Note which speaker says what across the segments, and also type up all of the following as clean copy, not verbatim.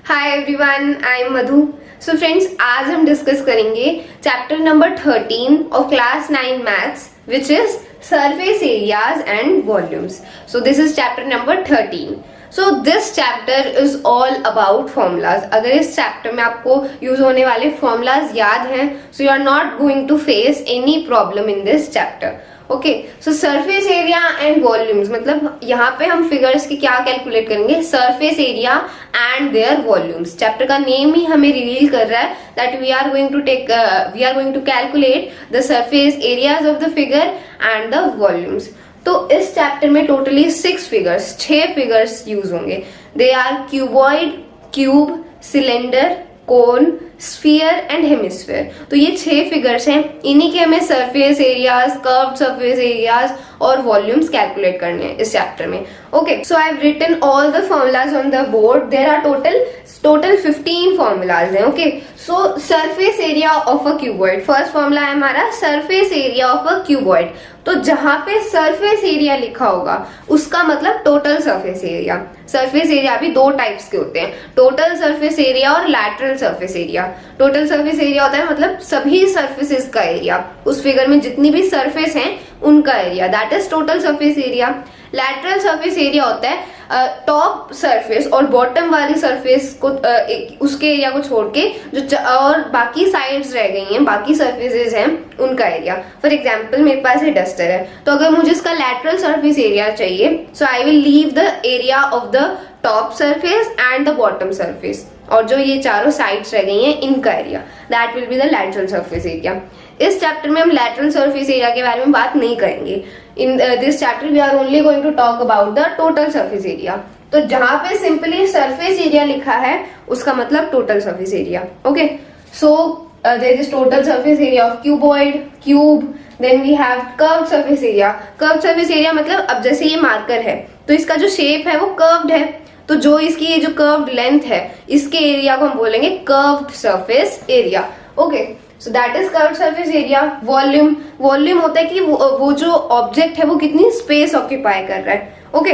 Speaker 1: Hi everyone, I am Madhu. So friends, आज हम discuss करेंगे chapter number 13 of class 9 maths, which is surface areas and volumes. So this is chapter number 13। So this chapter is all about formulas. अगर इस chapter में आपको use होने वाले formulas याद हैं, so you are not going to face any problem in this chapter. Okay, so surface area and volumes, मतलब यहाँ पे हम फिगर्स की क्या कैलकुलेट करेंगे, surface area and their volumes. Chapter का नेम ही हमें रिवील कर रहा है that we are going to calculate the surface areas of the figure and the volumes. तो इस चैप्टर में टोटली 6 फिगर्स यूज होंगे। They are cuboid, cube, cylinder, cone, sphere and hemisphere. तो ये 6 फिगर्स हैं, इन्हीं के हमें surface areas, curved surface areas और वॉल्यूम्स कैलकुलेट करने हैं इस चैप्टर में। Okay, so I have written all the formulas on the board. There are total 15 formulas हैं। Okay, so surface area of a cuboid, first formula है हमारा surface area of a cuboid. तो जहां पे सरफेस एरिया लिखा होगा उसका मतलब total surface area. Surface area भी 2 टाइप्स के होते हैं, टोटल सरफेस एरिया और lateral surface area. Total surface area होता है मतलब सभी सरफेसेस का एरिया, उस फिगर में जितनी भी सरफेस हैं उनका area, that is total surface area. Lateral surface area होता है टॉप सरफेस और बॉटम वाली सरफेस को उसके एरिया को छोड़ के जो और बाकी साइड्स रह गई हैं, बाकी सरफेसेस हैं, उनका एरिया। फॉर एग्जांपल मेरे पास ये डस्टर है, तो अगर मुझे इसका लैटरल सरफेस एरिया चाहिए, so I will leave the area of the top surface and the bottom surface, और जो ये चारों साइड्स रह गई हैं इनका area, that will be the lateral surface area. इस चैप्टर में हम लैटरल सरफेस एरिया के बारे में बात नहीं करेंगे। In this chapter we are only going to talk about the total surface area. तो जहां पे सिंपली सरफेस एरिया लिखा है उसका मतलब total surface area. Okay, so there is total surface area of cuboid, cube, then we have curved surface area. Curved surface area मतलब अब जैसे ये मार्कर है तो इसका जो शेप है वो कर्व्ड है, तो जो इसकी ये जो कर्व्ड लेंथ है इसके एरिया को हम बोलेंगे curved surface area. Okay, so that is curved surface area. Volume, volume होता है कि वो जो ऑब्जेक्ट है वो कितनी स्पेस ऑक्यूपाई कर रहा है। Okay,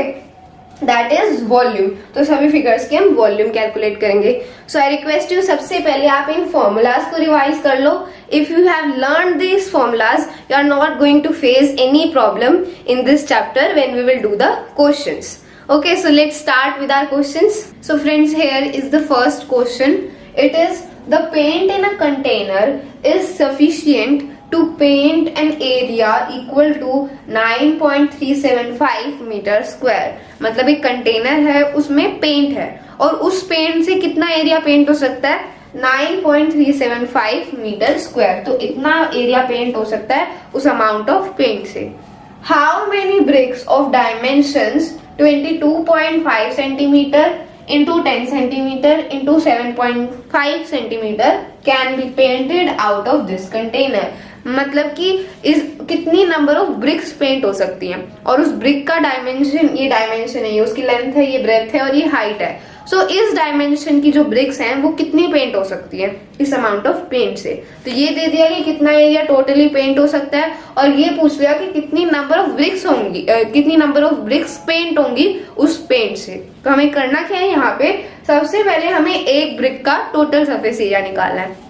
Speaker 1: that is volume. तो सभी फिगर्स के हम वॉल्यूम कैलकुलेट करेंगे। सो आई रिक्वेस्ट यू, सबसे पहले आप इन फॉर्मूलाज को रिवाइज कर लो। If you have learn this formulas, you are not going to face any problem in this chapter when we will do the questions. Okay, so let's start with our questions. So friends, here is the first question. It is, the paint in a container is sufficient to paint an area equal to 9.375 meter square. मतलब एक container है, उसमें paint है और उस paint से कितना area paint हो सकता है, 9.375 मीटर स्क्वायर। तो इतना एरिया पेंट हो सकता है उस अमाउंट ऑफ पेंट से। How many bricks of dimensions 22.5 centimeter into 10 centimeter into 7.5 centimeter can be painted out of this container? मतलब कि इस कितनी नंबर ऑफ ब्रिक्स पेंट हो सकती हैं, और उस ब्रिक का डायमेंशन, ये डायमेंशन है, ये उसकी लेंथ है, ये ब्रेथ है और ये हाइट है। सो इस डायमेंशन की जो ब्रिक्स हैं वो कितनी पेंट हो सकती है इस अमाउंट ऑफ पेंट से। तो ये दे दिया कि कितना एरिया टोटली पेंट हो सकता है, और ये पूछ लिया कि कितनी नंबर ऑफ ब्रिक्स होंगी, कितनी नंबर ऑफ ब्रिक्स पेंट होंगी उस पेंट से। तो हमें करना क्या है, यहाँ पे सबसे पहले हमें एक ब्रिक का टोटल सरफेस एरिया निकालना है।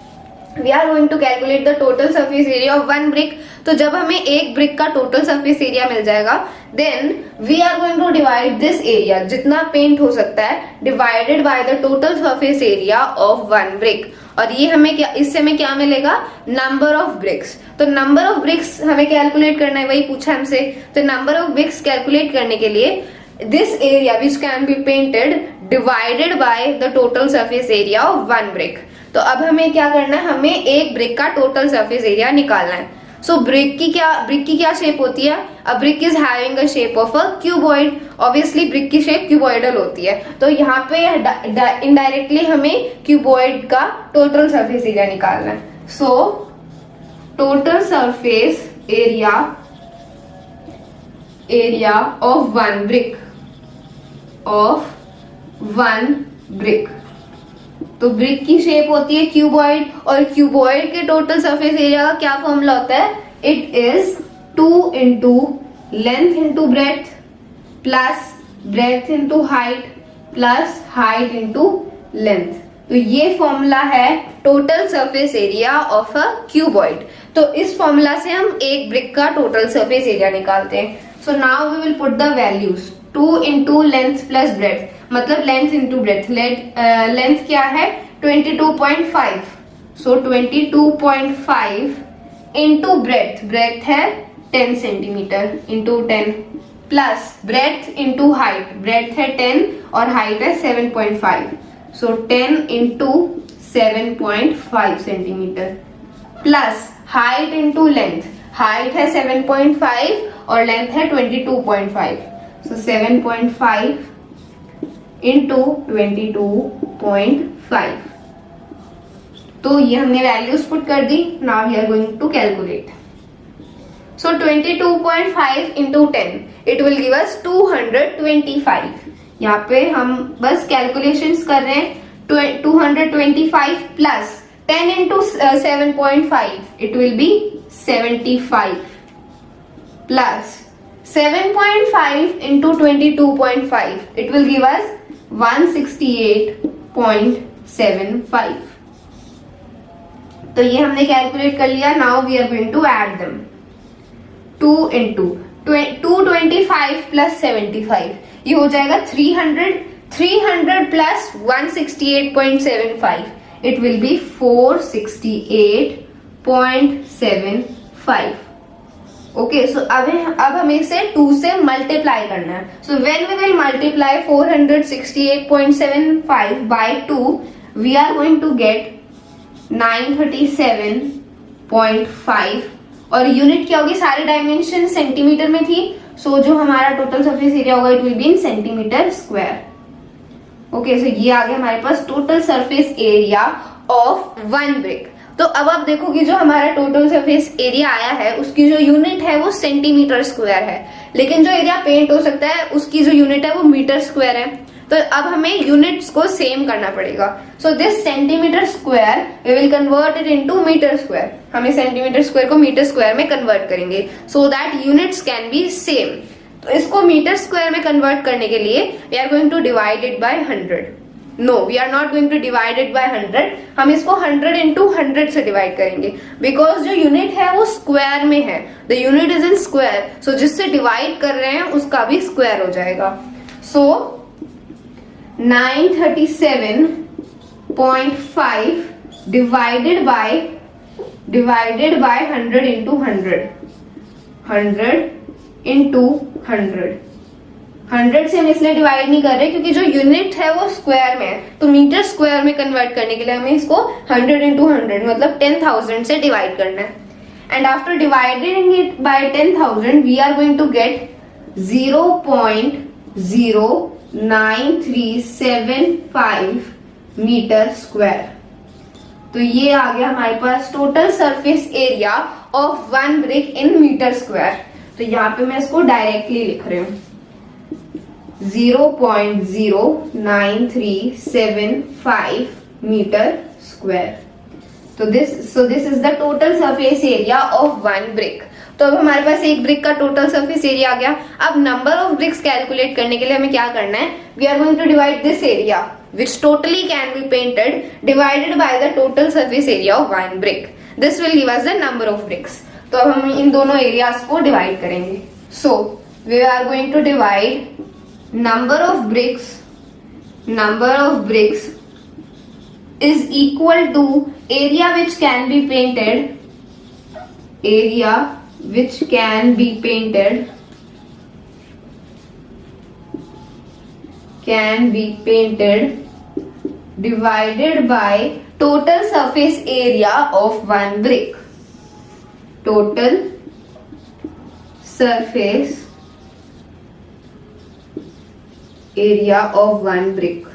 Speaker 1: We are going to calculate the total surface area of 1 brick। तो जब हमें एक ब्रिक का टोटल सरफेस एरिया मिल जाएगा, then we are going to divide this area, जितना पेंट हो सकता है, divided by the total surface area of 1 brick। और ये हमें क्या, इससे हमें क्या मिलेगा, नंबर ऑफ ब्रिक्स। तो नंबर ऑफ ब्रिक्स हमें कैलकुलेट करना है, वही पूछा हमसे। तो नंबर ऑफ ब्रिक्स कैलकुलेट करने के लिए this area which can be painted divided by the total surface area of 1 brick। तो अब हमें क्या करना है, हमें एक ब्रिक का टोटल सरफेस एरिया निकालना है। सो ब्रिक की क्या शेप होती है, अ brick is having a shape of a cuboid. Obviously brick की शेप क्यूबॉइडल होती है, तो यहाँ पे इनडायरेक्टली हमें क्यूबॉइड का टोटल सरफेस एरिया निकालना है। सो total surface area of 1 brick, तो ब्रिक की शेप होती है क्यूबॉइड, और क्यूबॉइड के टोटल सरफेस एरिया का क्या फॉर्मूला होता है, it is 2 into length into breath plus breadth into height plus height into length. तो ये फॉर्मूला है total surface area of a cuboid. तो इस फॉर्मूला से हम एक ब्रिक का टोटल सरफेस एरिया निकालते हैं। So now we will put the values 2 into length plus breadth, मतलब लेंथ इंटू ब्रेथ। लेंथ क्या है 22.5, सो 22.5 इंटू ब्रेथ, ब्रेथ है 10 centimetre into 10 plus breadth into height, breadth है 10 और हाइट है 7.5, so 10 into 7.5 centimetre plus height into length, height है 7.5 और length है 22.5, सो 7.5 इंटू 22.5। तो ये हमने वैल्यूज पुट कर दी। Now we are going to calculate. So 22.5 into 10 it will give us 225। यहाँ पे हम बस कैलकुलेशंस कर रहे हैं। 225 plus 10 into 7.5 it will B 75 plus 7.5 into 22.5 it will give us 168.75। तो ये हमने कैलकुलेट कर लिया। Now we are going to add them. 2 into 225 plus 75 ये हो जाएगा 300। 300 plus 168.75 it will be 468.75। Okay, so अब हमें इसे 2 से मल्टीप्लाई करना है। So when we will multiply 468.75 by 2 we are going to get 937.5 और यूनिट क्या होगी, सारी डायमेंशन सेंटीमीटर में थी। सो जो हमारा टोटल सरफेस एरिया होगा it will be in centimeter square. Okay, so ये आ गया हमारे पास total surface area of one brick. तो अब आप देखोगे जो हमारा टोटल सरफेस एरिया आया है उसकी जो यूनिट है वो सेंटीमीटर स्क्वायर है, लेकिन जो एरिया पेंट हो सकता है उसकी जो यूनिट है वो मीटर स्क्वायर है। तो अब हमें यूनिट्स को सेम करना पड़ेगा। So this centimetre square we will convert it into metre square. हमें सेंटीमीटर स्क्वायर को मीटर स्क्वायर में कन्वर्ट करेंगे so that units can be same. तो इसको मीटर स्क्वायर में कन्वर्ट करने के लिए we are going to divide it by 100। No, we are not going to divide it by 100। हम इसको 100 इंटू 100 से डिवाइड करेंगे बिकॉज जो यूनिट है वो स्क्वायर में है। The unit is in square, so जिससे डिवाइड कर रहे हैं उसका भी स्क्वायर हो जाएगा। सो 937.5 डिवाइडेड बाय 100 इंटू 100, 100 इंटू 100। 100 से हम इसलिए डिवाइड नहीं कर रहे क्योंकि जो यूनिट है वो स्क्वायर में है, तो मीटर स्क्वायर में कन्वर्ट करने के लिए हमें इसको 100 इंटू 100 मतलब 10,000 से डिवाइड करना है। And after dividing it by 10,000 we are going to get 0.09375 meter square. तो ये आ गया हमारे पास total surface area of one brick in meter square. तो यहाँ पे मैं इसको डायरेक्टली लिख रही हूँ 0.09375 मीटर स्क्वायर। तो this is the total surface area of one brick. तो अब हमारे पास एक ब्रिक का टोटल सरफेस एरिया आ गया। अब नंबर ऑफ ब्रिक्स कैलकुलेट करने के लिए हमें क्या करना है, we are going to divide this area which totally can be painted divided by the total surface area of one brick. This will give us the number of bricks. तो अब हम इन दोनों एरियाज को डिवाइड करेंगे। So we are going to divide number of bricks is equal to area which can be painted divided by total surface area of one brick. Total surface area of one brick.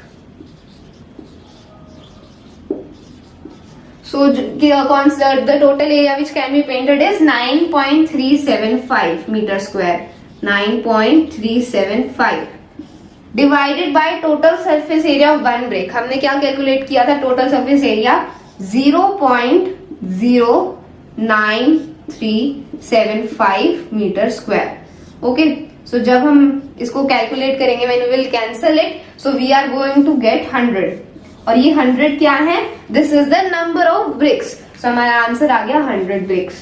Speaker 1: So the total area which can be painted is 9.375 meter square. 9.375 divided by total surface area of one brick. हमने क्या calculate किया था, total surface area 0.09375 meter square. Okay, so जब हम इसको calculate करेंगे when we will cancel it, so we are going to get 100 और ये 100 क्या है, this is the number of bricks. So हमारा आंसर आ गया 100 bricks.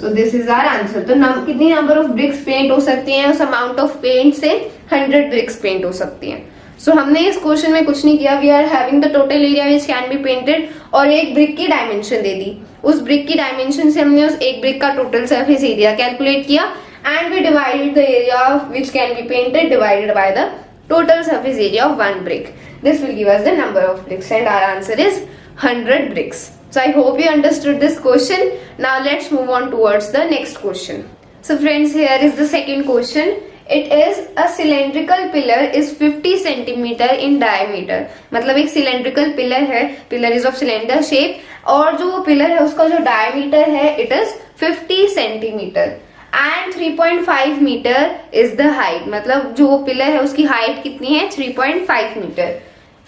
Speaker 1: So this is our answer. तो कितनी नंबर ऑफ ब्रिक्स पेंट हो सकती हैं, उस अमाउंट ऑफ पेंट से 100 ब्रिक्स पेंट हो सकती हैं। सो हमने इस क्वेश्चन में कुछ नहीं किया, we are having the total area which can be painted और एक ब्रिक की डायमेंशन दे दी। उस ब्रिक की डायमेंशन से हमने उस एक ब्रिक का टोटल सरफेस एरिया कैलकुलेट किया and we divided the area which can be painted divided by the total surface area of one brick. This will give us the number of bricks and our answer is 100 bricks. So I hope you understood this question. Now let's move on towards the next question. So friends, here is the second question. It is a cylindrical pillar is 50 centimeter in diameter. मतलब एक cylindrical pillar है, pillar is of cylinder shape और जो pillar है उसका जो diameter है it is 50 centimeter. And 3.5 metre is the height, मतलब जो पिलर है उसकी हाइट कितनी है 3.5 metre.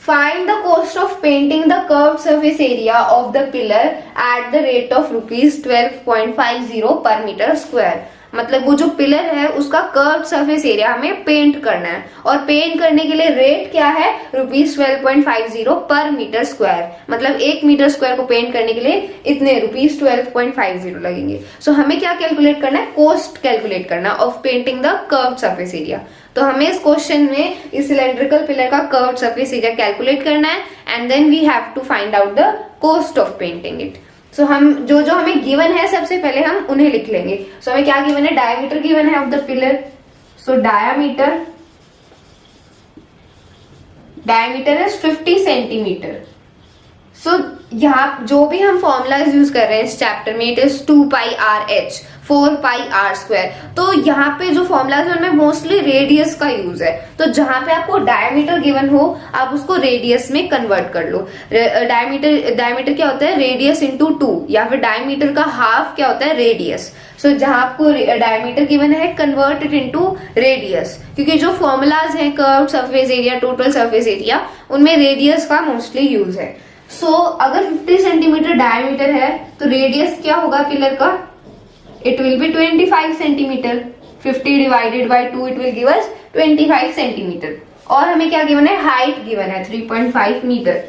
Speaker 1: Find the cost of painting the curved surface area of the pillar at the rate of ₹12.50 per metre square. मतलब वो जो पिलर है उसका कर्व्ड सरफेस एरिया हमें पेंट करना है और पेंट करने के लिए रेट क्या है ₹12.50 पर मीटर स्क्वायर। मतलब 1 मीटर स्क्वायर को पेंट करने के लिए इतने ₹12.50 लगेंगे। सो हमें क्या कैलकुलेट करना है, कॉस्ट कैलकुलेट करना of painting the curved surface area. तो हमें इस क्वेश्चन में इस सिलेंड्रिकल पिलर का कर्व्ड सरफेस एरिया कैलकुलेट करना है and then we have to find out the cost of painting it. So हम जो जो हमें गिवन है सबसे पहले हम उन्हें लिख लेंगे। सो हमें क्या गिवन है, डायमीटर गिवन है of the pillar. So diameter is 50 centimeter. So यहाँ जो भी हम फॉर्मूलाज यूज कर रहे हैं इस चैप्टर में इट इज 2πr/h 4πr²। तो यहाँ पे जो फॉर्मूलाज है उनमें मोस्टली रेडियस का यूज है। तो जहां पे आपको डायमीटर गिवन हो आप उसको रेडियस में कन्वर्ट कर लो। डायमीटर क्या होता है, रेडियस इंटू 2, या फिर डायमीटर का हाफ क्या होता है, रेडियस। सो जहां आपको डायमीटर गिवन है कन्वर्ट इट इनटू रेडियस, क्योंकि जो फॉर्मूलाज हैं curved surface area, total surface area, उनमें रेडियस का मोस्टली यूज है। सो अगर 50 सेंटीमीटर डायमीटर है तो रेडियस क्या होगा पिलर का, it will be 25 centimeter. 50 divided by 2 it will give us 25 centimeter. और हमें क्या गिवन है, हाइट गिवन है 3.5 meter.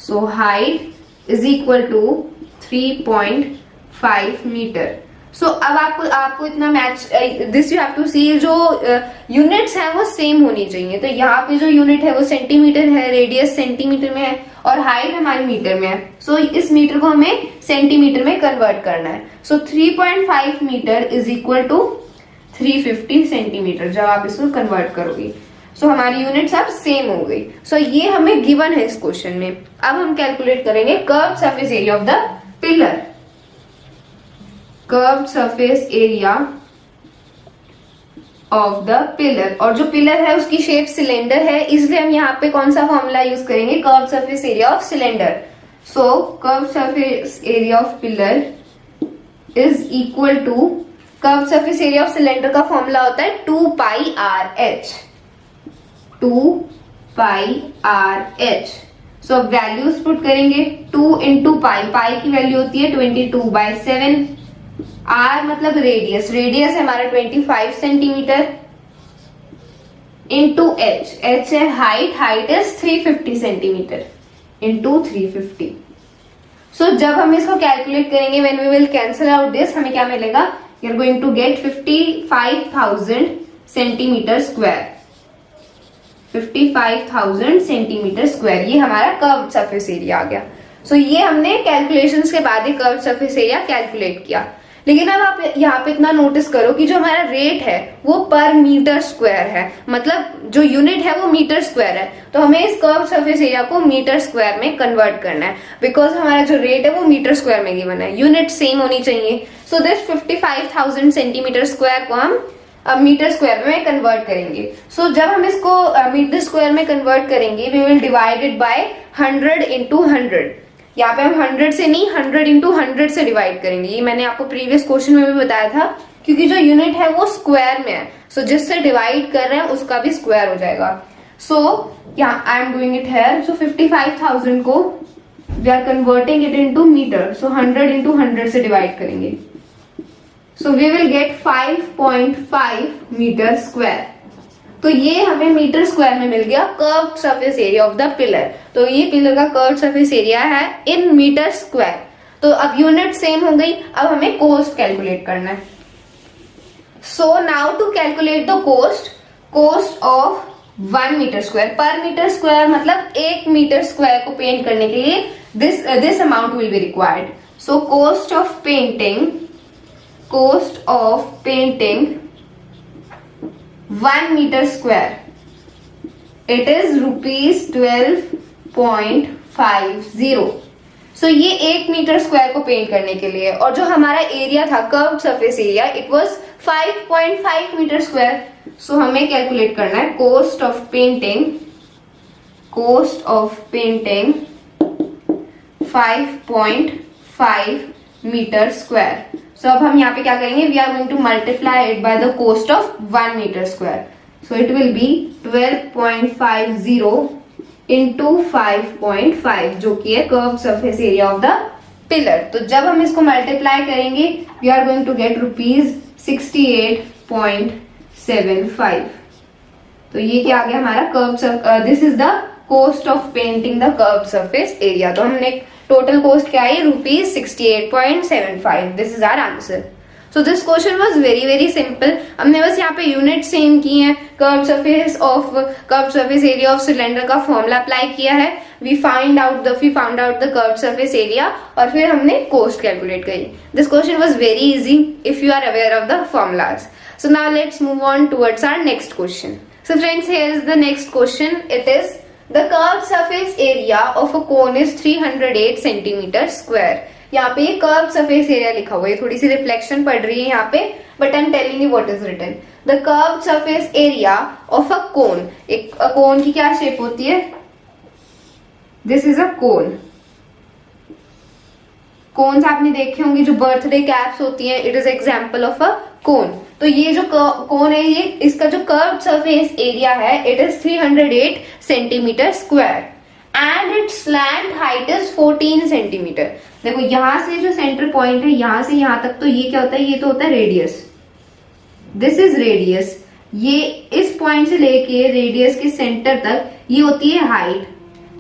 Speaker 1: So height is equal to 3.5 meter. So अब आपको इतना match this you have to see, जो यूनिट्स हैं वो सेम होनी चाहिए। तो यहाँ पे जो यूनिट है वो सेंटीमीटर है, रेडियस सेंटीमीटर में है और हाइट हमारी मीटर में है। सो इस मीटर को हमें सेंटीमीटर में कन्वर्ट करना है। So 3.5 metre is equal to 350 centimetre जब आप इसको कन्वर्ट करोगे। सो हमारी यूनिट्स अब सेम हो गई। सो ये हमें गिवन है इस क्वेश्चन में। अब हम कैलकुलेट करेंगे curved surface area of the pillar. Curved surface area of the pillar, और जो पिलर है उसकी शेप सिलेंडर है, इसलिए हम यहाँ पे कौन सा फॉर्मूला यूज करेंगे, curved surface area of cylinder. So curved surface area of pillar is equal to, curved surface area of cylinder का फॉर्मूला होता है 2πr/h। 2πr/h। So values put करेंगे, 2 इंटू पाई, पाई की वैल्यू होती है 22/7। आर मतलब radius, radius है हमारा 25 सेंटीमीटर, इंटू एच, एच है height, height is 350 centimetre into 350। So जब हम इसको कैलकुलेट करेंगे, when we will cancel out this, हमें क्या मिलेगा, you are going to get 55,000 centimetre square. 55,000 centimetre square, ये हमारा कर्व्ड सरफेस एरिया आ गया। सो ये हमने कैलकुलेशंस के बाद ही कर्व्ड सरफेस एरिया कैलकुलेट किया। लेकिन अब आप यहाँ पे इतना नोटिस करो कि जो हमारा रेट है वो पर मीटर स्क्वायर है, मतलब जो यूनिट है वो मीटर स्क्वायर है। तो हमें इस कर्व्ड सरफेस एरिया को मीटर स्क्वायर में कन्वर्ट करना है, बिकॉज हमारा जो रेट है वो मीटर स्क्वायर में गिवन है, यूनिट सेम होनी चाहिए। सो दिस 55,000 सेंटीमीटर स्क्वायर को हम मीटर स्क्वायर में कन्वर्ट करेंगे। सो जब हम इसको मीटर स्क्वायर में कन्वर्ट करेंगे, we will divide it by 100 into 100। यहाँ पे हम 100 से नहीं, 100 इंटू 100 से डिवाइड करेंगे। ये मैंने आपको प्रीवियस क्वेश्चन में भी बताया था, क्योंकि जो यूनिट है वो स्क्वायर में है। सो जिससे डिवाइड कर रहे हैं उसका भी स्क्वायर हो जाएगा। सो यहाँ I am doing it here. So 55,000 को we are converting it into meter. So 100 into 100 से डिवाइड करेंगे। So we will get 5.5 meter square. तो ये हमें मीटर स्क्वायर में मिल गया curved surface area of the pillar. तो ये पिलर का कर्व्ड सरफेस एरिया है इन मीटर स्क्वायर। तो अब यूनिट सेम हो गई, अब हमें कोस्ट कैलकुलेट करना है। So now to calculate the cost of 1 metre square, per metre square मतलब 1 मीटर स्क्वायर को पेंट करने के लिए this amount will be required. So cost of painting 1 metre square, it is ₹12.50। So ये 1 metre square को paint करने के लिए, और जो हमारा एरिया था curved surface area, it was 5.5 meter square. So हमें कैलकुलेट करना है cost of painting 5.5 meter square. So अब हम यहाँ पे क्या करेंगे, we are going to multiply it by the cost of 1 metre square. So it will be 12.50 into 5.5, जो कि है curve surface area of the pillar. तो जब हम इसको मल्टीप्लाई करेंगे, we are going to gate ₹68.75। तो ये क्या आ गया हमारा curve, this is the cost of painting the curve surface area. तो हमने टोटल कोस्ट क्या है, ₹68.75। This is our answer. So this question was very simple. हमने बस यहाँ पे यूनिट सेम की है, curve surface area of cylinder का फॉर्मूला अप्लाई किया है, we found out the curve surface area, और फिर हमने कोस्ट कैलकुलेट करी। This question was very easy if you are aware of the formulas. So now let's move on towards our next question. So friends, here is the next question. It is the curved surface area of a cone is 308 centimeter square। यहाँ पे curve surface area लिखा हुआ है, थोड़ी सी reflection पड़ रही है यहाँ पे, but I am telling you what is written. The curve surface area of a cone, एक कोन की क्या शेप होती है, this is a cone. Cones आपने देखे होंगे, जो बर्थडे कैप्स होती हैं, it is example of a cone. तो ये जो कोन है, ये इसका जो कर्व सरफेस एरिया है, it is 308 centimetre square and it's slant height is 14 centimeter. देखो यहां से जो सेंटर पॉइंट है, यहां से यहां तक, तो ये क्या होता है, ये तो होता है रेडियस, दिस इज रेडियस। ये इस पॉइंट से लेके रेडियस के सेंटर तक ये होती है हाइट।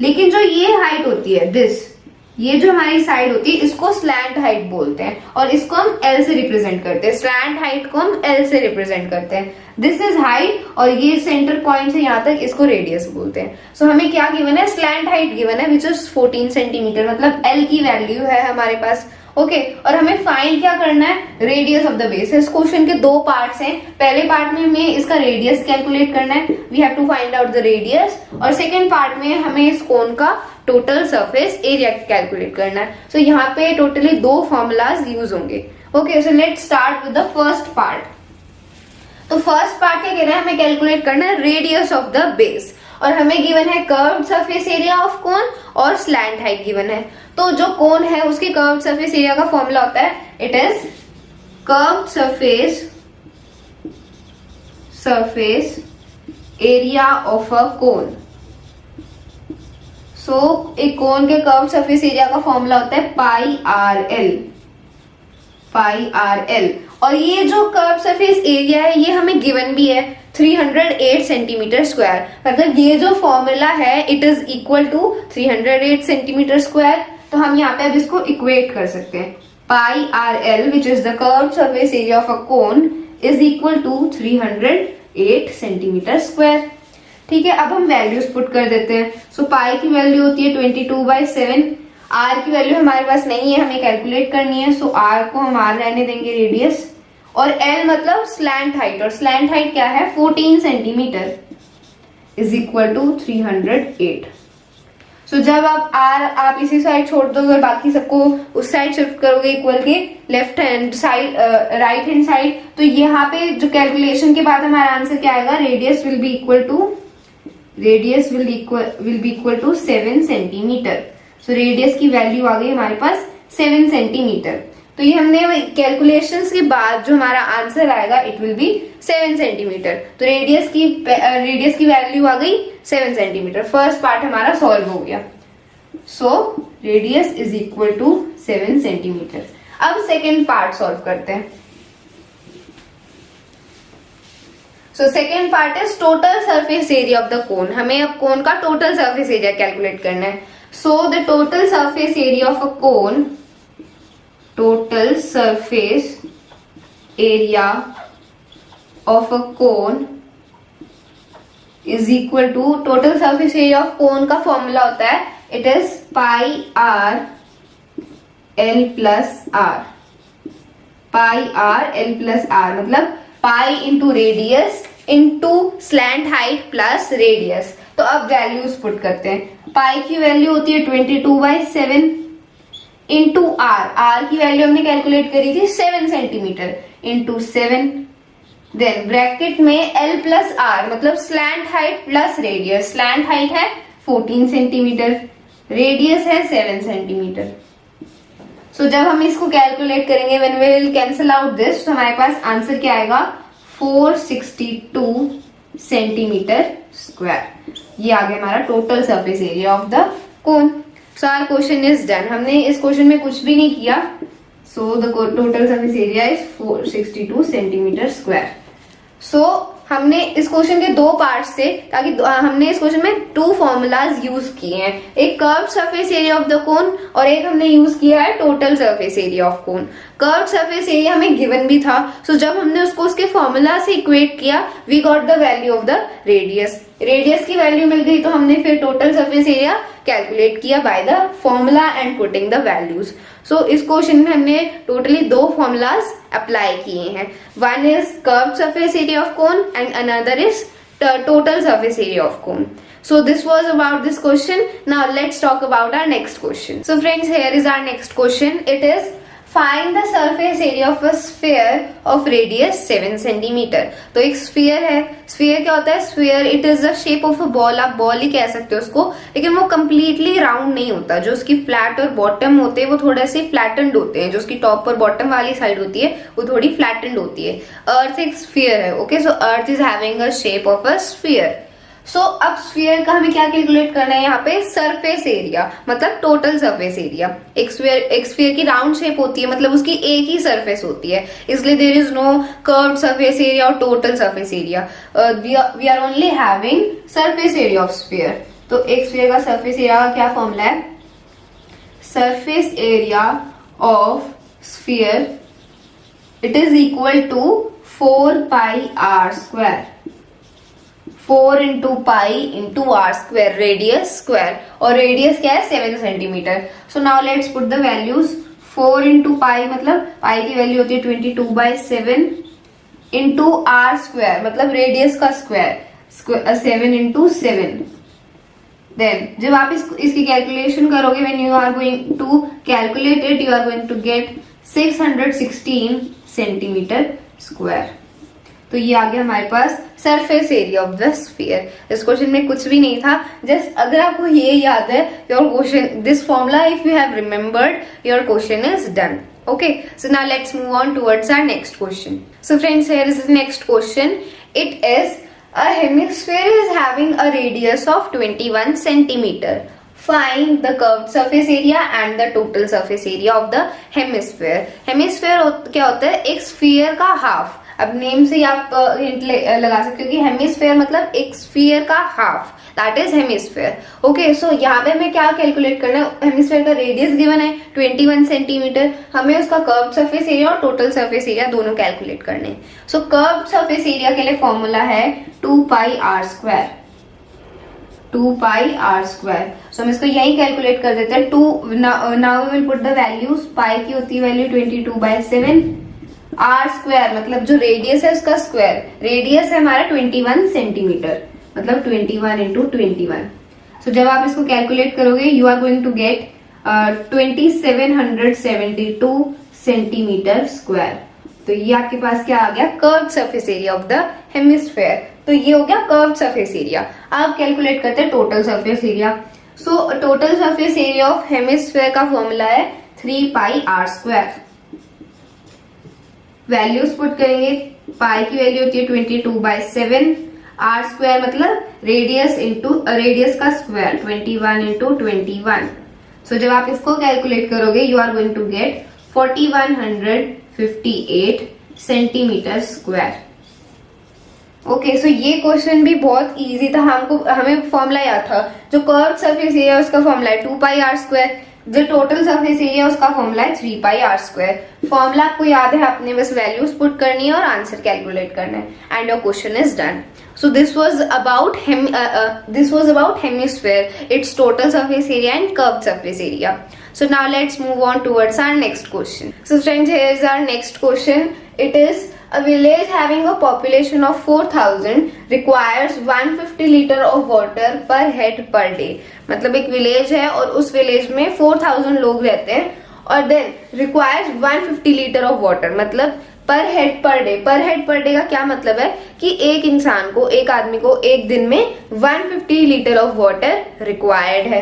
Speaker 1: लेकिन जो ये हाइट होती है, दिस, ये जो हमारी साइड होती है, इसको स्लैंट हाइट बोलते हैं, और इसको हम L से रिप्रेजेंट करते हैं। स्लैंट हाइट को हम L से रिप्रेजेंट करते हैं। दिस इज हाइट, और ये सेंटर पॉइंट से यहाँ तक, इसको रेडियस बोलते हैं। सो हमें क्या गिवन है, स्लैंट हाइट गिवन है, विच इज 14 सेंटीमीटर, मतलब L की वैल्यू है हमारे पास। ओके, और हमें फाइंड क्या करना है, रेडियस ऑफ द बेस। इस क्वेश्चन के 2 पार्ट्स हैं। पहले पार्ट में हमें इसका रेडियस कैलकुलेट करना है, we have to find out the radius, और सेकेंड पार्ट में हमें इस कोन का टोटल सरफेस एरिया कैलकुलेट करना है। सो यहाँ पे टोटली 2 फॉर्मूलाज यूज होंगे। Okay, so let's start with the first part. तो फर्स्ट पार्ट क्या कह रहा है, हमें कैलकुलेट करना है रेडियस ऑफ द बेस, और हमें गिवन है कर्व्ड सरफेस एरिया ऑफ कोन और स्लैंट हाइट गिवन है। तो जो कोन है उसके कर्व्ड सरफेस एरिया का फॉर्मूला होता है, it is curved surface area of a cone. So एक कोन के कर्व्ड सरफेस एरिया का फॉर्मूला होता है पाई आर एल। और ये जो कर्व सरफेस एरिया है, ये हमें गिवन भी है 308 सेंटीमीटर स्क्वायर। मतलब ये जो फॉर्मूला है, it is equal to 308 centimetre square. तो हम यहाँ पे अब इसको इक्वेट कर सकते हैं। Pi r l, which is the curve surface area of a cone, is equal to 308 centimetre square. ठीक है, अब हम वैल्यूज पुट कर देते हैं। सो पाई की वैल्यू होती है 22/7। आर की वैल्यू हमारे पास नहीं है, हमें कैलकुलेट करनी है। सो आर को हम आर रहने देंगे, रेडियस, और एल मतलब स्लैंट हाइट, और स्लैंट हाइट क्या है, 14 सेंटीमीटर, इज इक्वल टू 308। सो जब आप इसी साइड छोड़ दोगे और बाकी सबको उस साइड शिफ्ट करोगे इक्वल के left hand side, right hand side, तो यहाँ पे जो कैलकुलेशन के बाद हमारा आंसर क्या आएगा, radius will be equal to 7 centimetre. So radius की वैल्यू आ गई हमारे पास 7 सेंटीमीटर। तो ये हमने कैलकुलेशंस के बाद जो हमारा आंसर आएगा, इट विल बी 7 सेंटीमीटर। तो रेडियस की वैल्यू आ गई 7 सेंटीमीटर। फर्स्ट पार्ट हमारा सॉल्व हो गया। So radius is equal to 7 centimetre. अब सेकेंड पार्ट सॉल्व करते हैं। So second part is total surface area of the cone. हमें अब कोन का टोटल सरफेस एरिया कैलकुलेट करना है. So the total surface area of a cone, total surface area of a cone is equal to, total surface area of cone का formula होता है, it is pi r l plus r. Pi r l plus r मतलब pi into radius into slant height plus radius. तो अब values put करते हैं. पाई की value होती है 22/7 इंटू आर. आर की वैल्यू हमने कैलकुलेट करी थी 7 सेंटीमीटर इंटू 7. देन ब्रैकेट में एल प्लस आर मतलब slant height plus radius. Slant height है 14 सेंटीमीटर, रेडियस है 7 सेंटीमीटर. सो जब हम इसको कैलकुलेट करेंगे, when we will cancel out this, तो हमारे पास आंसर क्या आएगा, 462 सेंटीमीटर स्क्वायर. ये आ गया हमारा total surface area of the cone. So our question is done. हमने इस क्वेश्चन में कुछ भी नहीं किया. So the total surface area is 462 centimeter square. So हमने इस क्वेश्चन के दो पार्ट्स थे, ताकि हमने इस क्वेश्चन में 2 फॉर्मूलाज यूज किए हैं. एक curve surface area of the कोन और एक हमने यूज किया है total surface area of cone. Curve surface area हमें गिवन भी था. सो जब हमने उसको उसके फॉर्मूला से इक्वेट किया, we got the value of the radius. Radius की वैल्यू मिल गई तो हमने फिर टोटल सरफेस एरिया कैलकुलेट किया by the formula and putting the values. So इस क्वेश्चन में हमने टोटली 2 फॉर्मूलाज अप्लाई किए हैं. One is curve surface area of cone and another is total surface area of cone. So this was about this question. Now let's talk about our next question. So friends, here is our next question. It is find the surface area of a sphere of radius 7 centimeter. तो एक sphere है. sphere क्या होता है? sphere it is the shape of a ball. आप ball ही कह सकते हो उसको, लेकिन वो completely round नहीं होता. जो उसकी flat और bottom होते हैं वो थोड़े से flattened होते हैं. जो उसकी top और bottom वाली side होती है वो थोड़ी flattened होती है. Earth एक sphere है. Okay, so Earth is having a shape of a sphere. सो अब स्फीयर का हमें क्या कैलकुलेट करना है, यहाँ पे सरफेस एरिया मतलब टोटल सरफेस एरिया. एक स्फीयर की राउंड शेप होती है, मतलब उसकी एक ही सरफेस होती है, इसलिए there is no curved surface area और total surface area. We are only having surface area of sphere. तो एक स्फीयर का सरफेस एरिया का क्या फॉर्मूला है, surface area of sphere it is equal to 4 pi r square. 4 into pi into r square, radius square, और radius क्या है 7 centimetre. So now let's put the values. 4 into pi मतलब pi की value होती है 22/7 into r square मतलब radius का square, 7 into 7. Then जब आप इसकी कैलकुलेशन करोगे, when you are going to calculate it, you are going to get 616 centimeter square. तो ये आ गया हमारे पास surface area of the sphere. इस क्वेश्चन में कुछ भी नहीं था, जस्ट अगर आपको ये याद है, your question, this formula if you have remembered, your question is done. Okay, so now let's move on towards our next question. So friends, here is the next question. It is a hemisphere is having a radius of 21 centimeter. Find the curved surface area and the total surface area of the hemisphere. Hemisphere क्या होता है, एक sphere का half. अब name से आप hint लगा सकते हो कि हेमिस्फेयर मतलब एक स्फीयर का half, that is hemisphere. Okay, so यहाँ पे हमें क्या कैलकुलेट करना है, हेमिस्फेयर का रेडियस गिवन है 21 सेंटीमीटर. हमें उसका कर्व्ड सरफेस एरिया और टोटल सरफेस एरिया दोनों कैलकुलेट करने हैं. सो कर्व्ड सरफेस एरिया के लिए फॉर्मूला है 2 pi r square. 2 pi r square. So हम इसको यही कैलकुलेट कर देते हैं. 2 now we will put the values. Pi की होती है वैल्यू 22/7. आर स्क्वायर मतलब जो रेडियस है उसका स्क्वायर, रेडियस है हमारा 21 सेंटीमीटर मतलब 21 इंटू 21. सो जब आप इसको कैलकुलेट करोगे, you are going to get 2772 centimetre square. तो ये आपके पास क्या आ गया, curved surface area of the hemisphere. तो ये हो गया कर्व्ड सरफेस एरिया. आप कैलकुलेट करते हैं total surface area. So total surface area of hemisphere का फॉर्मूला है 3 pi r square. Values put करेंगे. पाई की वैल्यू होती है 22/7. आर स्क्वायर मतलब रेडियस इंटू रेडियस का स्क्वायर 21 इंटू 21. सो जब आप इसको कैलकुलेट करोगे, you are going to get 4158 centimetre square. Okay so ये क्वेश्चन भी बहुत इजी था, हमें फॉर्मूला याद था। जो कर्व सरफेस एरिया उसका फॉर्मूला है 2πr², जो टोटल सरफेस एरिया उसका फॉर्मूला है 3πr²। फॉर्मूला आपको याद है, आपने बस वैल्यूज पुट करनी है और आंसर कैलकुलेट करना है and your question is done. So this was about hemisphere, its total surface area and curved surface area. So now let's move on towards our next question. So friends, here is our next question. It is a village having a population of 4,000 requires 150 liter of water per head per day. मतलब एक village है और उस village में 4,000 लोग रहते हैं और then requires 150 litre of water, मतलब पर हेड पर डे। पर हेड पर डे का क्या मतलब है कि एक इंसान को, एक आदमी को एक दिन में 150 लीटर ऑफ वाटर रिक्वायर्ड है।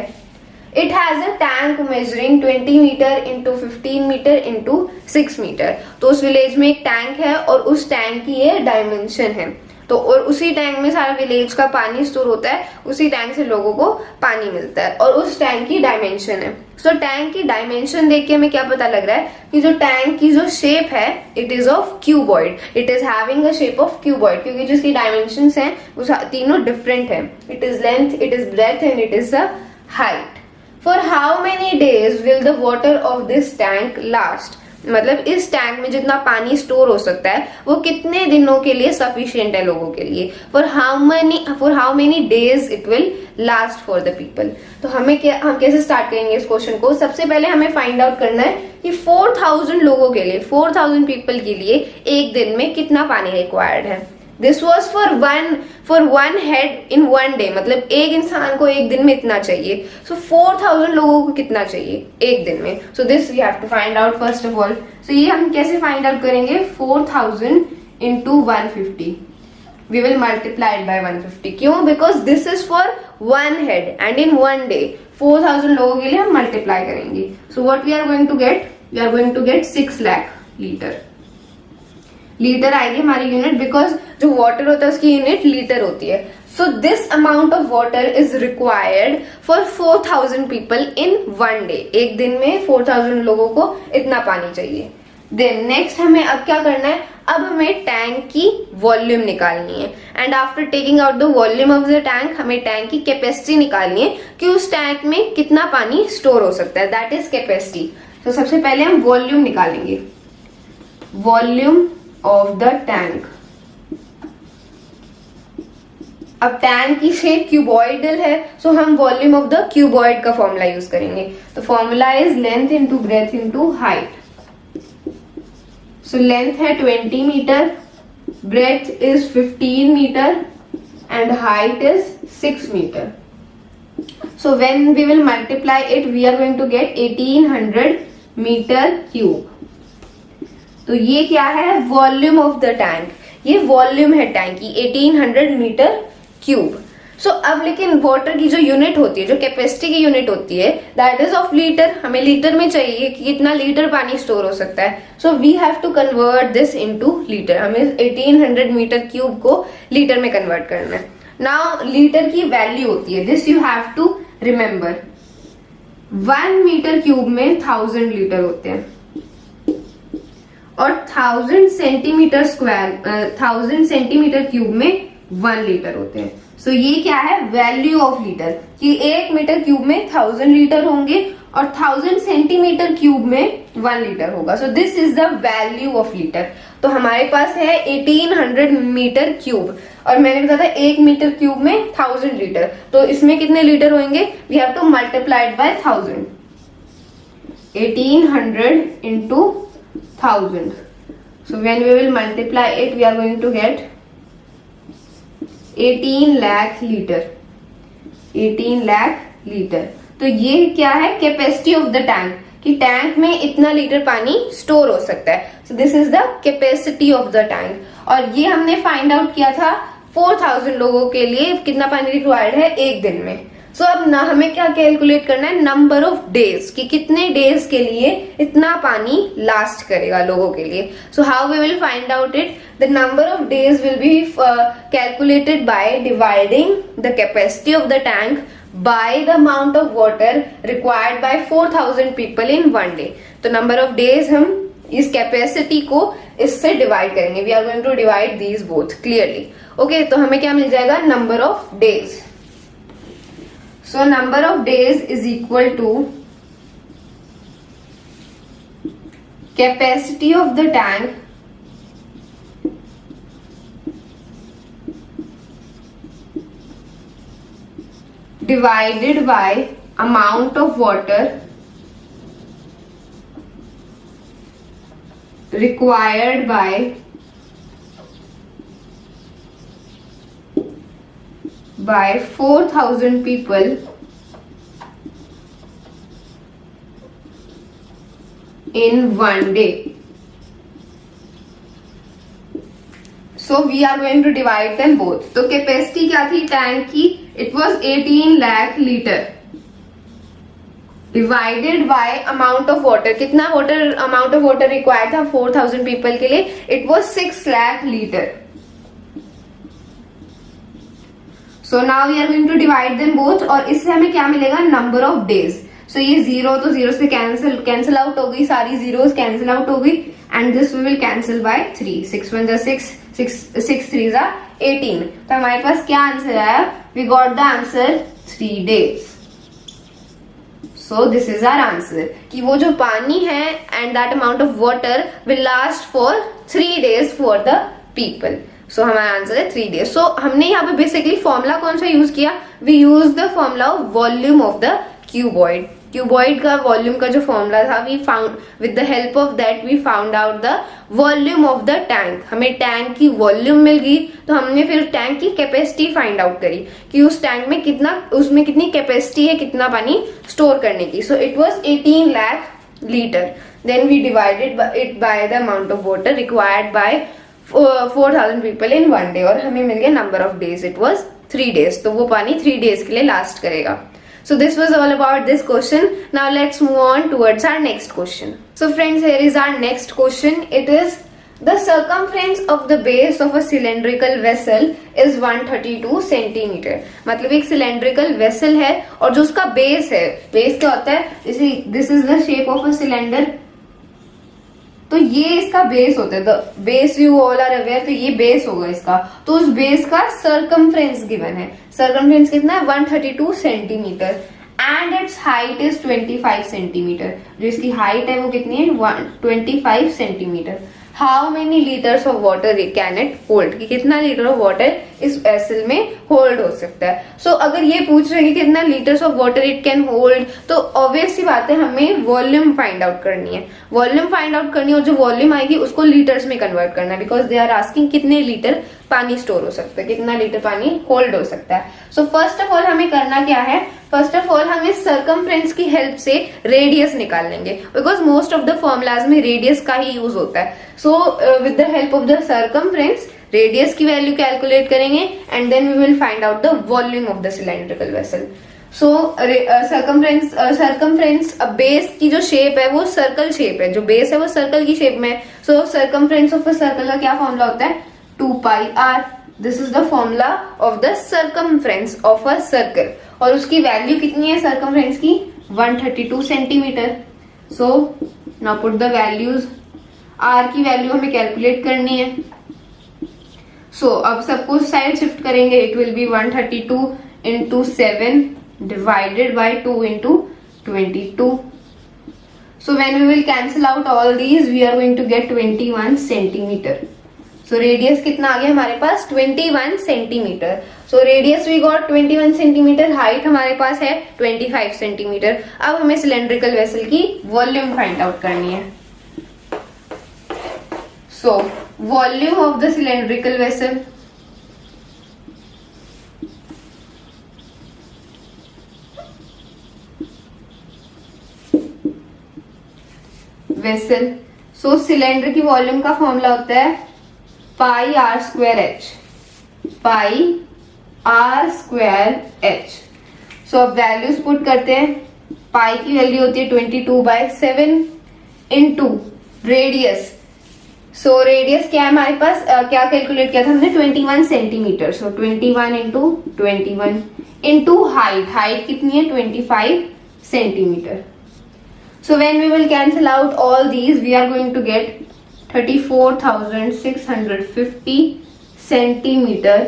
Speaker 1: It has a tank measuring 20 metre into 15 metre into 6 metre. तो उस विलेज में एक टैंक है और उस टैंक की ये डायमेंशन है। तो और उसी टैंक में सारा विलेज का पानी स्टोर होता है, उसी टैंक से लोगों को पानी मिलता है और उस टैंक की डायमेंशन है। सो टैंक की डायमेंशन देख के हमें क्या पता लग रहा है कि जो टैंक की जो शेप है it is of cuboid, it is having a shape of cuboid, क्योंकि जिसकी डायमेंशंस हैं वो तीनों डिफरेंट है। It is length, it is breadth and it is the height. For how many days will the water of this tank last, मतलब इस tank में जितना पानी स्टोर हो सकता है वो कितने दिनों के लिए सफिशिएंट है लोगों के लिए। For how many days it will last for the people. तो हम कैसे स्टार्ट करेंगे इस क्वेश्चन को। सबसे पहले हमें फाइंड आउट करना है कि 4,000 लोगों के लिए, 4,000 पीपल के लिए एक दिन में कितना पानी रिक्वायर्ड है। This was for one head in one day, मतलब एक इंसान को एक दिन में इतना चाहिए। सो 4,000 लोगों को कितना चाहिए एक दिन में। So this we have to find out first of all. So ये हम कैसे फाइंड आउट करेंगे, 4,000 into 150, we will multiply it by 150। क्यों? Because this is for one head and in one day 4,000 लोगों के लिए हम मल्टीप्लाई करेंगे। So what we are going to get, we are going to get 6 lakh liter. Liter आएगी हमारी unit, because जो water होता है उसकी यूनिट लीटर होती है। So this amount of water is required for 4,000 people in one day. एक दिन में 4,000 लोगों को इतना पानी चाहिए। देन नेक्स्ट हमें अब क्या करना है, अब हमें टैंक की वॉल्यूम निकालनी है and after taking out the volume of the tank हमें टैंक की कैपेसिटी निकालनी है कि उस टैंक में कितना पानी स्टोर हो सकता है, दैट इज कैपेसिटी। तो सबसे पहले हम वॉल्यूम निकालेंगे, वॉल्यूम ऑफ द टैंक। अब टैंक की शेप क्यूबॉइडल है, सो हम वॉल्यूम ऑफ द क्यूबॉइड का फॉर्मूला यूज करेंगे। तो formula is length into breadth into height. So length है 20 metre, breadth is 15 metre and height is 6 metre. So when we will multiply it we are going to get 1800 metre cube. तो ये क्या है, volume of the tank, ये volume है tank की 1800 metre cube. सो अब लेकिन वाटर की जो यूनिट होती है, जो कैपेसिटी की यूनिट होती है, दैट इज ऑफ लीटर। हमें लीटर में चाहिए कि कितना लीटर पानी स्टोर हो सकता है। So we have to convert this into litre. हमें 1800 मीटर क्यूब को लीटर में कन्वर्ट करना है। नाउ लीटर की वैल्यू होती है, this you have to remember, 1 metre cube में 1000 लीटर होते हैं और 1000 सेंटीमीटर स्क्वायर 1000 सेंटीमीटर क्यूब में 1 लीटर होते हैं। सो ये क्या है, वैल्यू ऑफ लीटर, कि 1 मीटर क्यूब में 1000 लीटर होंगे और 1000 सेंटीमीटर क्यूब में 1 लीटर होगा। सो this is the value of litre. तो हमारे पास है 1800 मीटर क्यूब और मैंने बताया था 1 मीटर क्यूब में 1000 लीटर, तो इसमें कितने लीटर होंगे, we have to multiply it by 1000। 1800 into 1000. So when we will multiply it, we are going to get 18 lakh liter. 18 lakh liter. तो ये क्या है, कैपेसिटी ऑफ द टैंक, कि टैंक में इतना लीटर पानी स्टोर हो सकता है। सो this is the capacity of the tank. और ये हमने फाइंड आउट किया था 4000 लोगों के लिए कितना पानी रिक्वायर्ड है एक दिन में। सो अब ना हमें क्या कैलकुलेट करना है, नंबर ऑफ डेज, कि कितने डेज के लिए इतना पानी लास्ट करेगा लोगों के लिए। So how we will find out it, the number of days will be calculated by dividing the capacity of the tank by the amount of water required by 4000 people in one day. तो number of days हम इस capacity को इससे divide करेंगे। We are going to divide these both clearly. Okay, तो हमें क्या मिल जाएगा, number of days. So number of days is equal to capacity of the tank divided by amount of water required by 4,000 people in one day. So we are going to divide them both. तो capacity क्या थी tank की, it was 18 lakh liter divided by amount of water. कितना water, amount of water required था 4,000 people के लिए, it was 6 lakh liter. So now we are going to divide them both, और इससे हमें क्या मिलेगा, नंबर ऑफ डेज. सो ये जीरो तो जीरो से कैंसिल आउट हो गई, सारी जीरोस कैंसिल आउट हो गई, and this we will cancel by 3. 6 1 जा 6, 6 3 जा 18. तो हमारे पास क्या आंसर आया, we got the answer 3 days. So this is our answer कि वो जो पानी है and that amount of water will last for 3 days for the people. So हमारा आंसर है 3 days. सो हमने यहाँ पे बेसिकली फॉर्मूला कौन सा यूज किया, we use the formula of volume of the cuboid. Cuboid का वॉल्यूम का जो फॉर्मूला था, we found with the help of that we found out the volume of the tank. हमें टैंक की volume मिल गई, तो हमने फिर टैंक की कैपेसिटी फाइंड आउट करी कि उस टैंक में कितना, उसमें कितनी कैपेसिटी है कितना पानी स्टोर करने की. So it was 18 lakh litre. Then we divided it by the amount of water required by 4,000 people in one day, और हमें मिल गया number of days, it was 3 days. तो वो पानी 3 days के लिए लास्ट करेगा. So this was all about this question. Now let's move on towards our next question. So friends, here is our next question. It is the circumference of the base of a cylindrical vessel is 132 centimeter. मतलब एक cylindrical vessel है और जो उसका base है, base क्या होता है, this is the shape of a cylinder. तो ये इसका बेस होता है, the base you all are aware, तो ये बेस होगा इसका. तो उस बेस का सर्कमफ्रेंस गिवन है. सर्कमफ्रेंस कितना है, 132 centimetre, and it's height is 25 centimetre. जो इसकी हाइट है वो कितनी है, 25 centimetre. How many litres of water can it hold, कि कितना लीटर ऑफ वाटर इस वेसल में होल्ड हो सकता है. सो अगर ये पूछ रहे हैं कि कितना litres of water it can hold, तो ऑब्वियस सी बात है हमें वॉल्यूम फाइंड आउट करनी है. वॉल्यूम फाइंड आउट करनी है, और जो वॉल्यूम आएगी उसको लीटर्स में कन्वर्ट करना है, बिकॉज दे आर आस्किंग कितने लीटर पानी स्टोर हो सकता है, कितना लीटर पानी होल्ड हो सकता है. सो फर्स्ट ऑफ ऑल हमें करना क्या है, फर्स्ट ऑफ ऑल हम इस सर्कमफ्रेंस की हेल्प से रेडियस निकाल लेंगे, because most of the formulas में रेडियस का ही यूज होता है. So with the help of the circumference radius की वैल्यू कैलकुलेट करेंगे, and then we will find out the volume of the cylindrical vessel. So circumference base की जो shape है वो सर्कल शेप है, जो बेस है वो सर्कल की शेप में है. So circumference of a circle का क्या फॉर्मूला होता है, 2πr. This is the formula of the circumference of a circle. और उसकी वैल्यू कितनी है सर्कमफ्रेंस की, 132 centimetre. So now put the values. R की वैल्यू हमें कैलकुलेट करनी है. सो अब सबको साइड शिफ्ट करेंगे, it will be 132 into 7 divided by 2 into 22. So when we will cancel out all these, we are going to get 21 centimeter. So radius कितना आ गया हमारे पास, 21 centimetre. So radius we got 21 centimetre, height हमारे पास है 25 centimetre. अब हमें cylindrical vessel की volume find out करनी है. So volume of the cylindrical vessel, vessel. So cylinder की वॉल्यूम का फॉर्मूला होता है pi r square h, pi r square h. So अब वैल्यूज पुट करते हैं. पाई की वैल्यू होती है 22/7 इंटू रेडियस. सो रेडियस क्या है हमारे पास, क्या कैलकुलेट किया था हमने, 21 सेंटीमीटर. सो 21 इंटू 21 इंटू हाइट, हाइट कितनी है 25 centimetre. So when we will cancel out all these, we are going to get 34,650 centimeter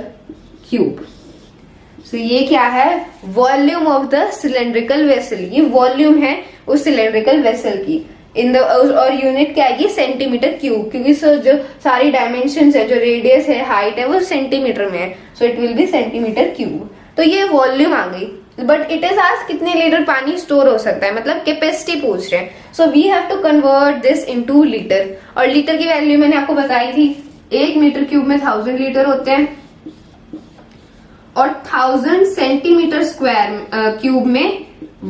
Speaker 1: cube. So ये क्या है, volume of the cylindrical vessel, ये वॉल्यूम है उस सिलेंड्रिकल वेसल की इन द, और यूनिट क्या आएगी, सेंटीमीटर क्यूब, क्योंकि जो सारी डायमेंशंस है, जो रेडियस है, हाइट है, वो सेंटीमीटर में है, सो it will B centimetre cube. तो ये वॉल्यूम आ गई, बट इट इज आज कितने लीटर पानी स्टोर हो सकता है, मतलब कैपेसिटी पूछ रहे हैं। So we have to convert this into litre, और लीटर की वैल्यू मैंने आपको बताई थी, 1 मीटर क्यूब में 1000 लीटर होते हैं, और 1000 सेंटीमीटर स्क्वायर क्यूब में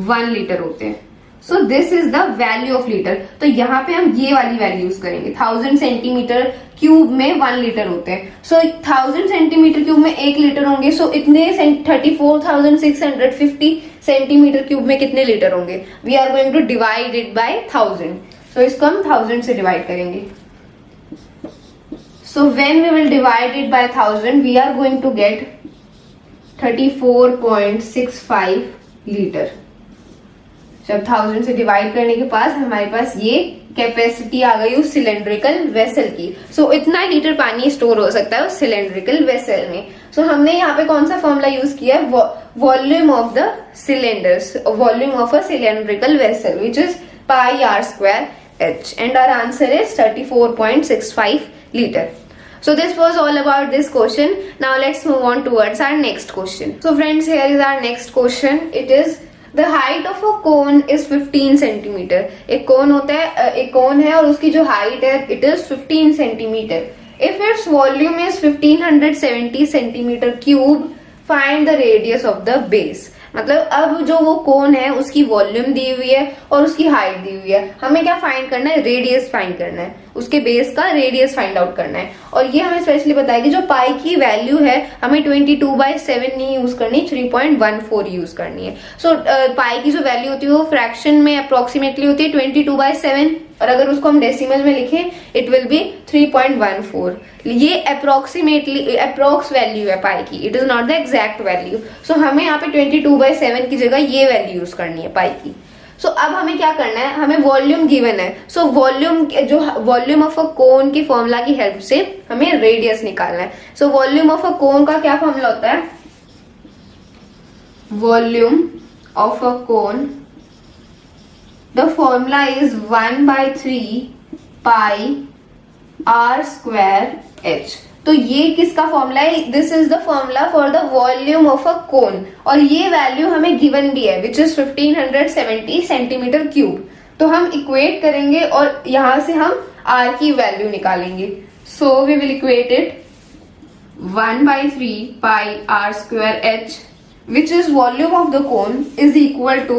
Speaker 1: 1 लीटर होते हैं। So this is the value of litre. तो यहाँ पे हम ये वाली वैल्यू यूज करेंगे, 1000 सेंटीमीटर क्यूब में 1 लीटर होते हैं। सो 1000 सेंटीमीटर क्यूब में 1 लीटर होंगे, सो इतने 34,650 सेंटीमीटर क्यूब में कितने लीटर होंगे, we are going to divide it by 1000। So इसको हम 1000 से डिवाइड करेंगे। So when we will divide it by 1000 we are going to get 34.65 litre. जब 1000 से डिवाइड करने के पास हमारे पास ये कैपेसिटी आ गई उस सिलेंड्रिकल वेसल की। सो इतना लीटर पानी स्टोर हो सकता है उस सिलेंड्रिकल वेसल में। सो हमने यहाँ पे कौन सा फॉर्मूला यूज किया है, volume of the cylinders, volume of a cylindrical vessel which is pi r square h, and our answer is 34.65 litre. So this was all about this question. Now let's move on towards our next question. So friends, here is our next question. It is the height of a cone is 15 centimeter. एक कोन होता है, एक कोन है और उसकी जो height है it is 15 centimeter. If its volume is 1570 centimeter cube, find the radius of the base. मतलब अब जो वो कोन है उसकी वॉल्यूम दी हुई है और उसकी हाइट दी हुई है, हमें क्या फाइंड करना है, रेडियस फाइंड करना है, उसके बेस का रेडियस फाइंड आउट करना है। और ये हमें स्पेशली बताया कि जो पाई की वैल्यू है हमें 22/7 नहीं यूज करनी, 3.14 यूज करनी है। सो पाई की जो वैल्यू होती है वो फ्रैक्शन में अप्रोक्सीमेटली होती है 22/7, और अगर उसको हम डेसिमल में लिखें इट विल बी 3.14। ये अप्रोक्सीमेटली अप्रोक्स वैल्यू है पाई की, it is not the exact value. So हमें यहाँ पे 22/7 की जगह ये वैल्यू यूज करनी है पाई की। सो अब हमें क्या करना है, हमें वॉल्यूम गिवन है, सो वॉल्यूम जो वॉल्यूम ऑफ अ कोन की फॉर्मूला की हेल्प से हमें रेडियस निकालना है। सो वॉल्यूम ऑफ अ कोन का क्या फॉर्मूला होता है, volume of a cone, the formula is 1/3 pi r square h. तो ये किसका फॉर्मूला है, this is the formula for the volume of a cone, और ये वैल्यू हमें गिवन भी है विच इज 1570 सेंटीमीटर क्यूब। तो हम इक्वेट करेंगे और यहां से हम r की वैल्यू निकालेंगे। So we will equate it 1/3 pi r square h which is volume of the cone is equal to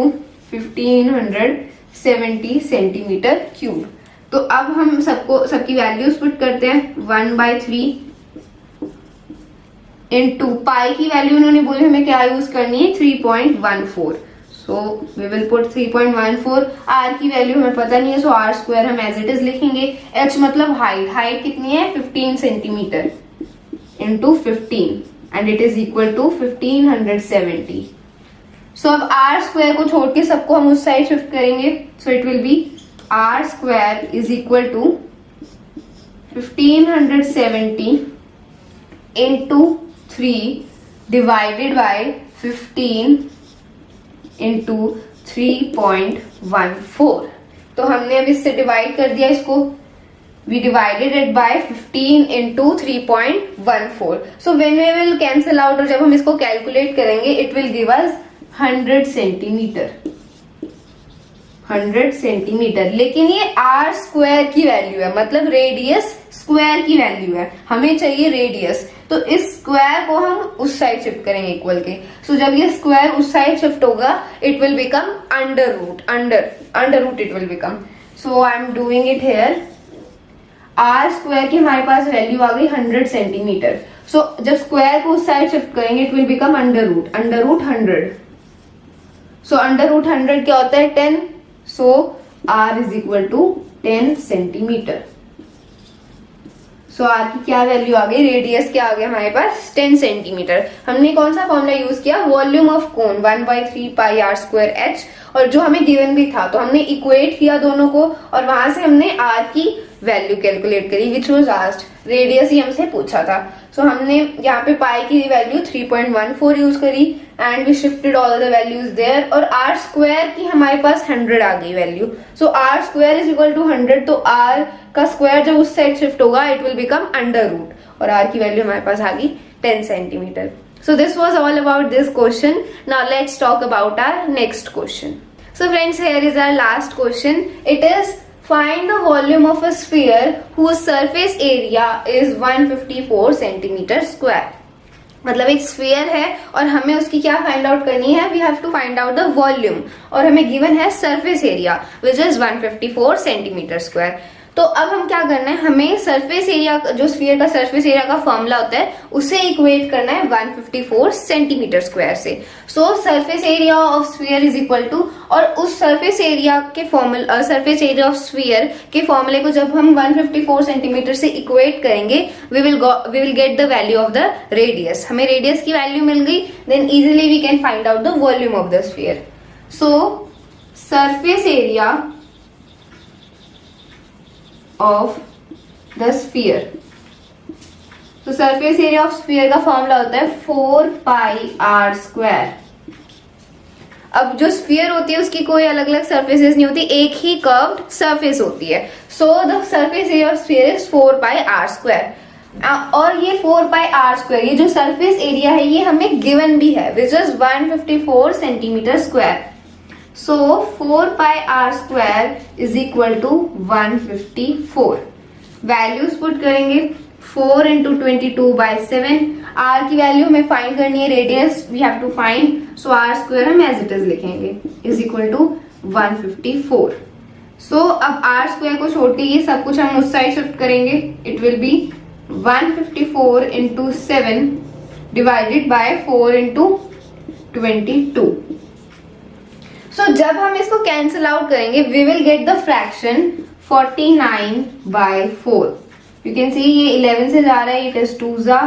Speaker 1: 1570 centimetre cube. तो अब हम सबकी वैल्यूज पुट करते हैं, 1/3 इंटू पाई की वैल्यू उन्होंने बोली हमें क्या यूज करनी है, 3.14। So we will put 3.14। R की वैल्यू हमें पता नहीं है, सो आर स्क्वायर हम एज इट इज लिखेंगे। एच मतलब हाइट, हाइट कितनी है 15 centimetre into 15 and it is equal to 1570। So अब आर स्क्वायर को छोड़ के सबको हम उस साइड शिफ्ट करेंगे, so it will be r square is equal to 1570 into 3 divided by 15 into 3.14। तो हमने अब इससे डिवाइड कर दिया इसको, we divided it by 15 into 3.14. So when we will cancel out, और जब हम इसको कैलकुलेट करेंगे it will give us 100 centimetre, 100 centimetre. लेकिन ये आर स्क्वायर की वैल्यू है, मतलब रेडियस स्क्वायर की वैल्यू है, हमें चाहिए रेडियस। तो इस स्क्वायर को हम उस साइड शिफ्ट करेंगे इक्वल के। सो जब ये स्क्वायर उस साइड शिफ्ट होगा it will become under root, under root it will become. So I am doing it here. R square की हमारे पास वैल्यू आ गई 100 सेंटीमीटर। सो जब स्क्वायर को उस साइड शिफ्ट करेंगे it will become under root 100। So under root 100 क्या होता है 10। So r is equal to 10 centimeter. So r की क्या वैल्यू आ गई, रेडियस क्या आ गया हमारे पास 10 सेंटीमीटर। हमने कौन सा फॉर्मूला यूज किया, volume of cone 1/3 pi r square h, और जो हमें गिवन भी था तो हमने इक्वेट किया दोनों को और वहां से हमने आर की वैल्यू कैलकुलेट करी विच वाज आस्क्ड, रेडियस ही हमसे पूछा था। सो हमने यहाँ पे पाई की वैल्यू 3.14 यूज करी and we shifted all the values there, और आर स्क्वायर की हमारे पास 100 आ गई value. So r square is equal to 100, तो आर का स्क्वायर जब उस साइड शिफ्ट होगा it will become under root, और आर की वैल्यू हमारे पास आ गई 10 centimetre. So this was all about this question. Now let's talk about our next question. So friends, here is our last question. It is find the volume of a sphere whose surface area is 154 centimeter square. मतलब एक sphere है और हमें उसकी क्या find out करनी है, we have to find out the volume, और हमें गिवन है surface area which is 154 centimetre square. तो अब हम क्या करना है, हमें सरफेस एरिया, जो स्फीयर का सरफेस एरिया का फॉर्मूला होता है उसे इक्वेट करना है 154 सेंटीमीटर स्क्वायर से। So surface area of sphere is equal to, और उस सरफेस एरिया के formula, surface area of sphere के फॉर्मूले को जब हम 154 सेंटीमीटर से इक्वेट करेंगे we will get the value of the radius. हमें रेडियस की वैल्यू मिल गई, then easily we can find out the volume of the sphere. So surface area of the sphere, तो सरफेस एरिया ऑफ स्फीयर का formula होता है 4 pi r square. अब जो स्फीयर होती है उसकी कोई अलग अलग सरफेसेस नहीं होती, एक ही कर्व्ड सरफेस होती है। So the surface area of sphere is 4 pi r square, और ये 4 पाई आर स्क्वायर, ये जो सरफेस एरिया है ये हमें गिवन भी है which is 154 centimetre square. So 4 pi r square is equal to 154. Values put करेंगे, 4 into 22 by 7, r की वैल्यू हमें फाइंड करनी है, radius we have to find, so r square हम एज इट इज लिखेंगे इज इक्वल टू 154। सो अब r square को छोड़ के ये सब कुछ हम उस साइड शिफ्ट करेंगे, it will be 154 into 7 divided by 4 into 22। सो जब हम इसको कैंसिल आउट करेंगे we will get the fraction 49/4। You can see ये 11 से जा रहा है, इट इज 2 जा,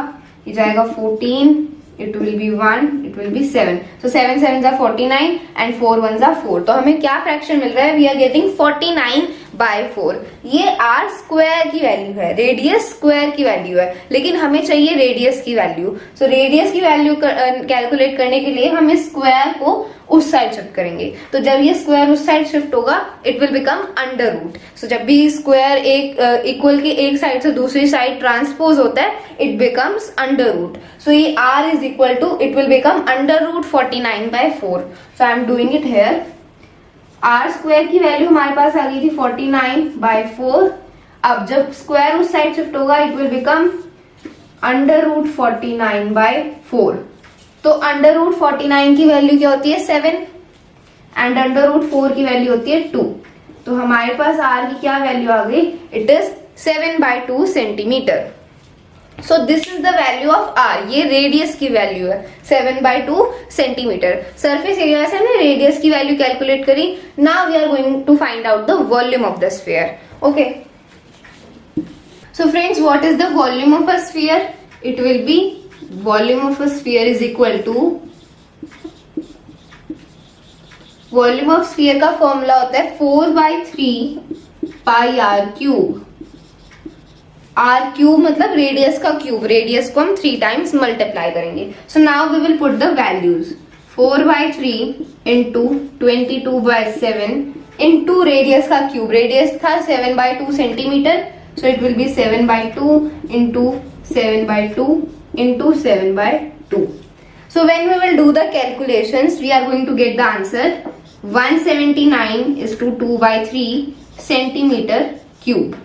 Speaker 1: ये जाएगा 14, it will B 1, it will be 7। सो 7 7 जा 49 एंड 4 1 जा 4। तो हमें क्या फ्रैक्शन मिल रहा है, वी आर गेटिंग 49/4। ये आर स्क्वायर की वैल्यू है, रेडियस स्क्वायर की वैल्यू है, लेकिन हमें चाहिए रेडियस की वैल्यू। सो रेडियस की वैल्यू कैलकुलेट करने के लिए हम इस स्क्वायर को उस साइड शिफ्ट करेंगे, तो जब ये स्क्वायर उस साइड शिफ्ट होगा it will become under root. So जब भी स्क्वायर एक इक्वल के एक साइड से दूसरी साइड ट्रांसपोज होता है it becomes under root. So ये r is equal to, it will become under root 49/4। So I am doing it here. r square की वैल्यू हमारे पास आ गई थी 49/4। अब जब स्क्वायर उस साइड शिफ्ट होगा it will become under root 49/4। तो अंडर रूट 49 की वैल्यू क्या होती है 7 एंड अंडर रूट 4 की वैल्यू होती है 2। तो हमारे पास r की क्या वैल्यू आ गई, it is 7/2 centimetre. So this is the value of r, ये रेडियस की वैल्यू है 7/2 सेंटीमीटर। सरफेस एरिया से हमने रेडियस की वैल्यू कैलकुलेट करी। Now we are going to find out the volume of the sphere. Okay, so friends, what is the volume of a sphere? It will be volume of a sphere is equal to, volume of sphere का formula होता है 4/3 pi are cube. R cube मतलब radius का cube, radius को हम 3 times multiply करेंगे। So now we will put the values, 4/3 into 22/7 into radius का cube, radius था 7/2 centimetre, so it will be 7/2 into 7/2 into 7/2. So when we will do the calculations, we are going to get the answer 179 is to 2/3 centimeter cube.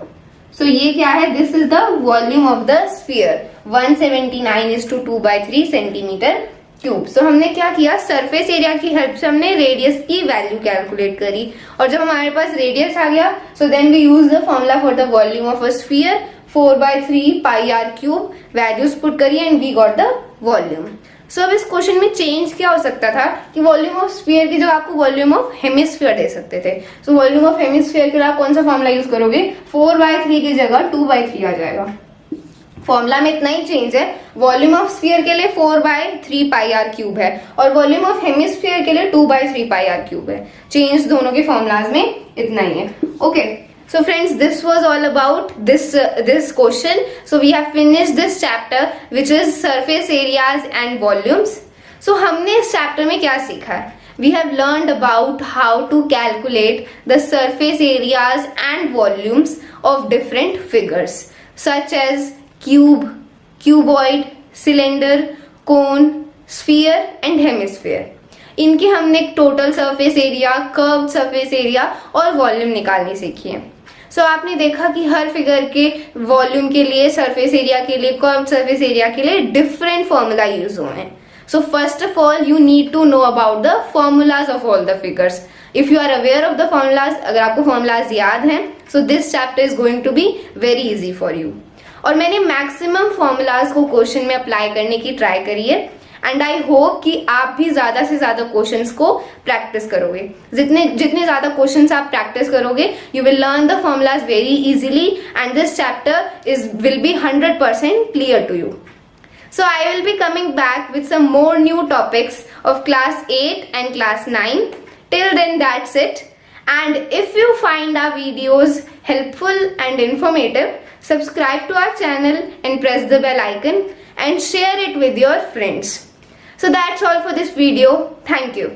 Speaker 1: So ये क्या है? This is the volume of the sphere. 179 is to 2/3 centimeter cube. So हमने क्या किया? Surface area की help से हमने radius की वैल्यू कैलकुलेट करी, और जब हमारे पास रेडियस आ गया so then we use the formula for the volume of a sphere 4/3 pi are cube, values put करी and we got the volume. So अब इस क्वेश्चन में चेंज क्या हो सकता था कि वॉल्यूम ऑफ स्फीयर की जगह आपको वॉल्यूम ऑफ हेमिस्फीयर दे सकते थे। सो वॉल्यूम ऑफ हेमिस्फीयर के लिए आप कौन सा फॉर्मूला यूज करोगे? 4/3 की जगह 2/3 आ जाएगा। फॉर्मूला में इतना ही चेंज है, वॉल्यूम ऑफ स्फीयर के लिए 4/3 पाई आर क्यूब है और वॉल्यूम ऑफ हेमिस्फीयर के लिए 2/3 पाई आर क्यूब है। चेंज दोनों के फॉर्मूलाज में इतना ही है। Okay, So friends, this was all about this question. So we have finished this chapter which is surface areas and volumes. So हमने इस chapter में क्या सीखा है? We have learned about how to calculate the surface areas and volumes of different figures such as cube, cuboid, cylinder, cone, sphere and hemisphere. इनकी हमने total surface area, curved surface area और volume निकालनी सीखी है. सो आपने देखा कि हर figure के वॉल्यूम के लिए, सरफेस एरिया के लिए, कर्व्ड सरफेस एरिया के लिए डिफरेंट फॉर्मूला यूज हुए हैं. So first of all you need to know about the formulas of all the figures. If you are aware of the formulas, अगर आपको फॉर्मूलाज याद हैं, so this chapter is going to be very easy for you. और मैंने maximum formulas को question में apply करने की ट्राई करी है एंड आई होप कि आप भी ज्यादा से ज्यादा क्वेश्चंस को प्रैक्टिस करोगे. जितने ज्यादा क्वेश्चंस आप प्रैक्टिस करोगे, you will learn the formulas very easily and this chapter will be 100% clear to you. So I will be coming back with some more new topics of class 8 and class 9. Till then, that's it. And if you find our videos helpful and informative, subscribe to our channel and press the bell icon and share it with your friends. So that's all for this video. Thank you.